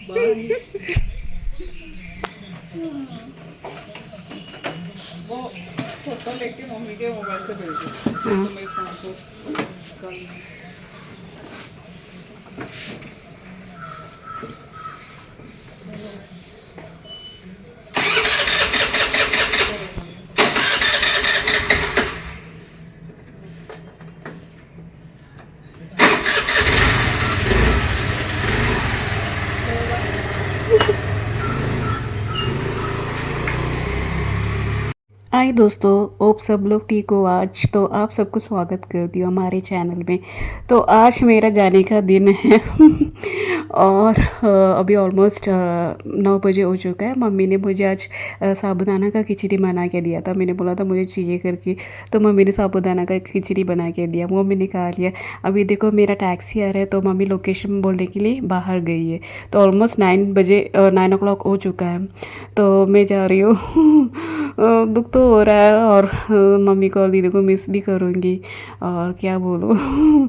Bye. वो photo लेके mummy के मोबाइल से भेज दो हाँ। तो मैं शाम को कल। हाय दोस्तों, होप सब लोग ठीक हो। आज तो आप सबको स्वागत करती हूँ हमारे चैनल में। तो आज मेरा जाने का दिन है और अभी ऑलमोस्ट 9 बजे हो चुका है। मम्मी ने मुझे आज साबूदाना का खिचड़ी बना के दिया था। मैंने बोला था मुझे चाहिए करके, तो मम्मी ने साबूदाना का खिचड़ी बना के दिया, वो मैंने खा लिया। अभी देखो मेरा टैक्सी आ रहा है, तो मम्मी लोकेशन बोलने के लिए बाहर गई है। तो ऑलमोस्ट 9 बजे 9 o'clock हो चुका है, तो मैं जा रही हूँ। दुख तो हो रहा है और मम्मी को और दीदी को मिस भी करूँगी, और क्या बोलूँ।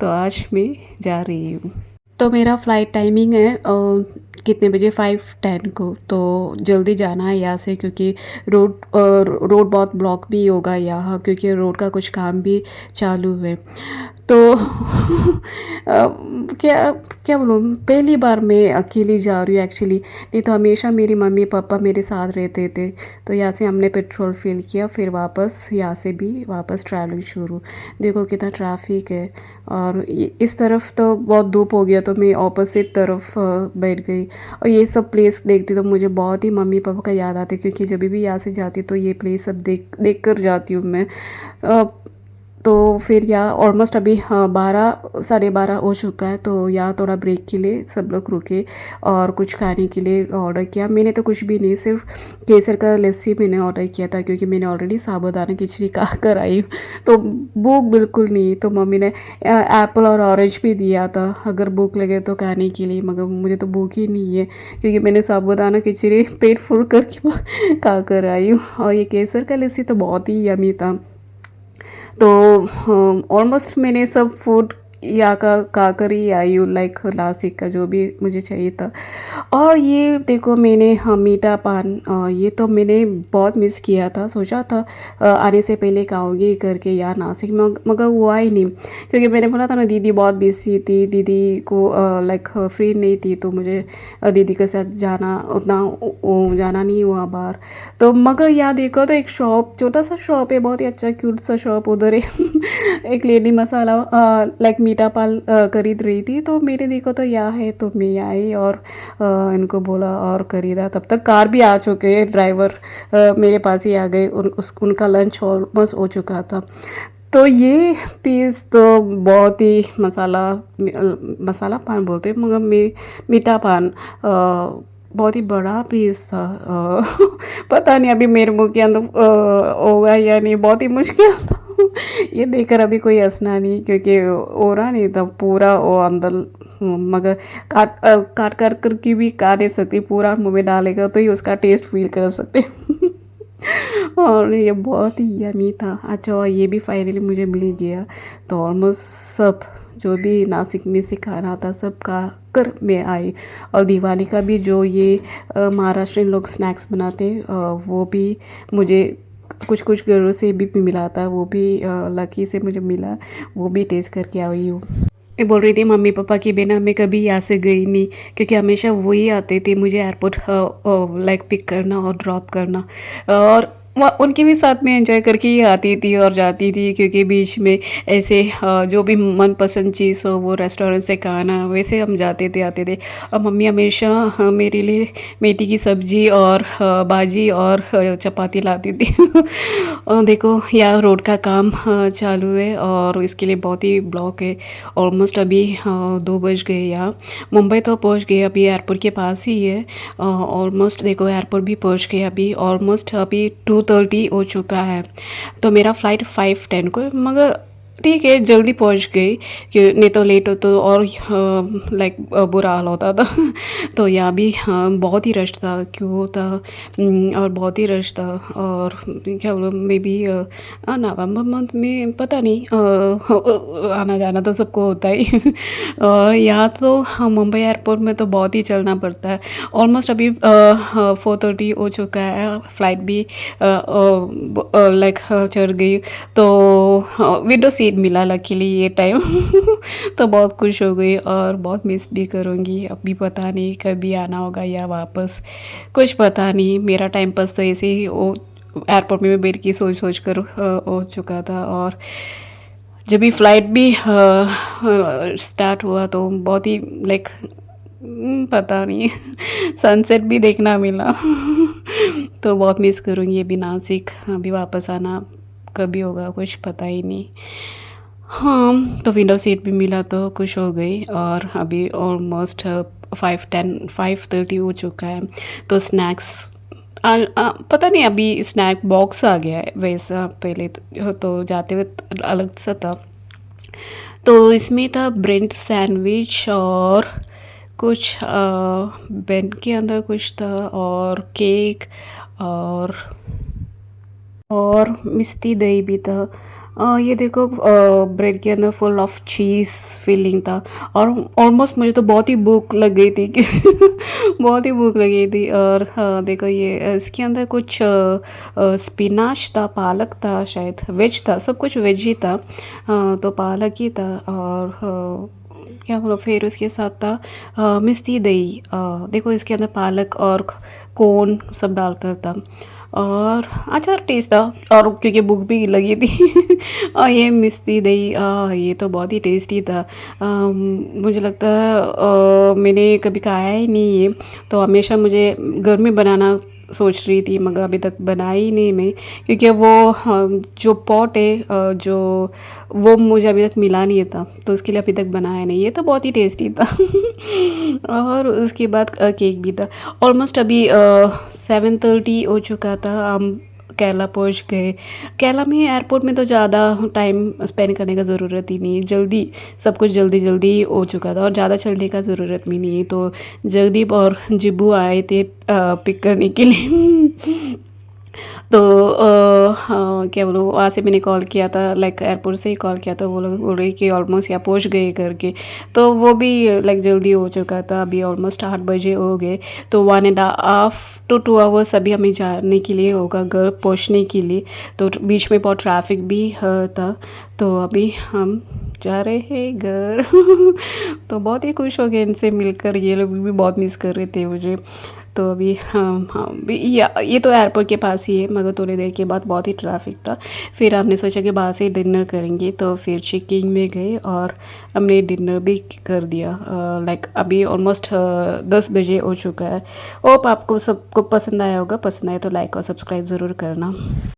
तो आज मैं जा रही हूँ। तो मेरा फ़्लाइट टाइमिंग है कितने बजे, 5:10 को। तो जल्दी जाना है यहाँ से, क्योंकि रोड बहुत ब्लॉक भी होगा यहाँ, क्योंकि रोड का कुछ काम भी चालू है। तो क्या क्या बोलूँ, पहली बार मैं अकेली जा रही हूँ एक्चुअली। नहीं तो हमेशा मेरी मम्मी पापा मेरे साथ रहते थे। तो यहाँ से हमने पेट्रोल फिल किया, फिर वापस यहाँ से भी वापस ट्रैवलिंग शुरू। देखो कितना ट्रैफिक है। और इस तरफ तो बहुत धूप हो गया, तो मैं ऑपोजिट तरफ बैठ गई। और ये सब प्लेस देखती तो मुझे बहुत ही मम्मी पापा का याद आती, क्योंकि जब भी यहाँ से जाती तो ये प्लेस सब देख कर जाती हूँ मैं। तो फिर यहाँ ऑलमोस्ट अभी 12 साढ़े 12 हो चुका है। तो यहाँ थोड़ा ब्रेक के लिए सब लोग रुके और कुछ खाने के लिए ऑर्डर किया। मैंने तो कुछ भी नहीं, सिर्फ केसर का लस्सी मैंने ऑर्डर किया था, क्योंकि मैंने ऑलरेडी साबूदाना खिचड़ी खा कर आई हूँ। तो भूख बिल्कुल नहीं। तो मम्मी ने एप्पल और ऑरेंज भी दिया था, अगर भूख लगे तो खाने के लिए, मगर मुझे तो भूख ही नहीं है, क्योंकि मैंने साबूदाना खिचड़ी पेट फुल करके खा कर आई हूँ। और ये केसर का लस्सी तो बहुत ही यमी था। तो ऑलमोस्ट मैंने सब फूड यहाँ का खा कर ही आई हूँ, लाइक नासिक का जो भी मुझे चाहिए था। और ये देखो मैंने, हाँ, मीठा पान, ये तो मैंने बहुत मिस किया था। सोचा था आने से पहले खाऊंगी करके यार नासिक में, मगर हुआ ही नहीं, क्योंकि मैंने बोला था ना दीदी बहुत बिजी थी, दीदी को लाइक फ्री नहीं थी, तो मुझे दीदी के साथ जाना उतना जाना नहीं हुआ बाहर। तो मगर यहाँ देखो तो एक शॉप, छोटा सा शॉप है, बहुत ही अच्छा क्यूट सा शॉप, उधर है। एक लेडी मसाला लाइक मीठा पाल खरीद रही थी। तो मेरे देखो तो यहाँ है, तो मैं आई और इनको बोला और खरीदा। तब तक कार भी आ चुके हैं, ड्राइवर मेरे पास ही आ गए। उनका लंच ऑलमोस्ट हो चुका था। तो ये पीस तो बहुत ही मसाला पान बोलते हैं, मगर मीठा पान बहुत ही बड़ा पीस था। पता नहीं अभी मेरे मुंह के अंदर होगा या नहीं, बहुत ही मुश्किल था। ये देखकर अभी कोई हंसना नहीं, क्योंकि हो रहा नहीं था पूरा वो अंदर। मगर काट काट कर की भी खा नहीं सकती, पूरा मुंह में डालेगा तो ही उसका टेस्ट फील कर सकते। और ये बहुत ही यमी था। अच्छा, और ये भी फाइनली मुझे मिल गया। तो ऑलमोस्ट सब जो भी नासिक में से खाना था सब खा कर मैं आई। और दिवाली का भी जो ये महाराष्ट्रियन लोग स्नैक्स बनाते वो भी मुझे कुछ कुछ घरों से भी मिला था, वो भी लकी से मुझे मिला, वो भी टेस्ट करके आई हूँ। मैं बोल रही थी मम्मी पापा की बिना मैं कभी यहाँ से गई नहीं, क्योंकि हमेशा वही आते थे मुझे एयरपोर्ट लाइक पिक करना और ड्रॉप करना। और उनके भी साथ में एंजॉय करके ही आती थी और जाती थी, क्योंकि बीच में ऐसे जो भी मनपसंद चीज़ हो वो रेस्टोरेंट से खाना, वैसे हम जाते थे आते थे। और मम्मी हमेशा मेरे लिए मेथी की सब्ज़ी और भाजी और चपाती लाती थी। और देखो यहाँ रोड का काम चालू है, और इसके लिए बहुत ही ब्लॉक है। ऑलमोस्ट अभी 2 बज गए। यहाँ मुंबई तो पहुँच गए, अभी एयरपोर्ट के पास ही है। ऑलमोस्ट देखो एयरपोर्ट भी पहुँच गए, अभी ऑलमोस्ट अभी 2:30 हो चुका है। तो मेरा फ़्लाइट 5:10 को है, मगर ठीक है, जल्दी पहुंच गई कि नहीं तो लेट हो तो और लाइक बुरा हाल होता था। तो यहाँ भी बहुत ही रश था, क्यों था और बहुत ही रश था। और क्या बोलो, मे बी नवंबर मंथ में पता नहीं, आना जाना तो सबको होता ही। और यहाँ तो मुंबई एयरपोर्ट में तो बहुत ही चलना पड़ता है। ऑलमोस्ट अभी 4:30 हो चुका है, फ़्लाइट भी लाइक चढ़ गई। तो विंडो सीट मिला लकीली ये टाइम। तो बहुत खुश हो गई और बहुत मिस भी करूँगी। अभी पता नहीं कभी आना होगा या वापस, कुछ पता नहीं। मेरा टाइम पास तो ऐसे ही वो एयरपोर्ट में बैठ के सोच सोच कर हो चुका था। और जब भी फ़्लाइट भी स्टार्ट हुआ तो बहुत ही लाइक पता नहीं, सनसेट भी देखना मिला। तो बहुत मिस करूँगी अभी नासिक। अभी वापस आना कभी होगा कुछ पता ही नहीं। हाँ, तो विंडो सीट भी मिला तो खुश हो गई। और अभी ऑलमोस्ट 5:30 हो चुका है। तो स्नैक्स पता नहीं, अभी स्नैक बॉक्स आ गया है, वैसा पहले तो जाते हुए अलग सा था। तो इसमें था ब्रेड सैंडविच और कुछ बेन के अंदर कुछ था और केक और मिष्टी दही भी था। ये देखो, ब्रेड के अंदर फुल ऑफ चीज़ फिलिंग था। और ऑलमोस्ट मुझे तो बहुत ही भूख लग गई थी कि बहुत ही भूख लगी थी। और देखो ये इसके अंदर कुछ स्पिनाच था, पालक था, शायद वेज था, सब कुछ वेज ही था। तो पालक ही था। और क्या बोलो, फिर उसके साथ था मिष्टी दही। देखो इसके अंदर पालक और कोन सब डालकर था। और अच्छा टेस्ट था, और क्योंकि भूख भी लगी थी। और ये मिष्टी दही, ये तो बहुत ही टेस्टी था। मुझे लगता है मैंने कभी खाया ही नहीं ये। तो हमेशा मुझे घर में बनाना सोच रही थी, मगर अभी तक बनाई ही नहीं मैं, क्योंकि वो जो पॉट है जो वो मुझे अभी तक मिला नहीं था, तो उसके लिए अभी तक बनाया नहीं। ये तो बहुत ही टेस्टी था। और उसके बाद केक भी था। ऑलमोस्ट अभी 7:30 हो चुका था, हम केरला पहुंच गए। केरला में एयरपोर्ट में तो ज़्यादा टाइम स्पेंड करने का ज़रूरत ही नहीं, जल्दी सब कुछ जल्दी जल्दी हो चुका था और ज़्यादा चलने का ज़रूरत भी नहीं है। तो जगदीप और जिब्बू आए थे पिक करने के लिए। तो हाँ, क्या बोलो, वहाँ से मैंने कॉल किया था, लाइक एयरपोर्ट से ही कॉल किया था। वो लोग बोल रहे कि ऑलमोस्ट यहाँ पहुँच गए करके। तो वो भी लाइक जल्दी हो चुका था, अभी ऑलमोस्ट 8 बजे हो गए। तो 1.5 to 2 hours अभी हमें जाने के लिए होगा घर पहुँचने के लिए। तो बीच में बहुत ट्रैफिक भी था। तो अभी हम जा रहे हैं घर। तो बहुत ही खुश हो गए इनसे मिलकर, ये लोग भी बहुत मिस कर रहे थे मुझे। तो अभी हाँ ये तो एयरपोर्ट के पास ही है, मगर थोड़ी देर के बाद बहुत ही ट्रैफिक था। फिर हमने सोचा कि बाहर से डिनर करेंगे, तो फिर चेकिंग में गए और हमने डिनर भी कर दिया। लाइक अभी ऑलमोस्ट 10 बजे हो चुका है। होप आपको सबको पसंद आया होगा। पसंद आया तो लाइक और सब्सक्राइब ज़रूर करना।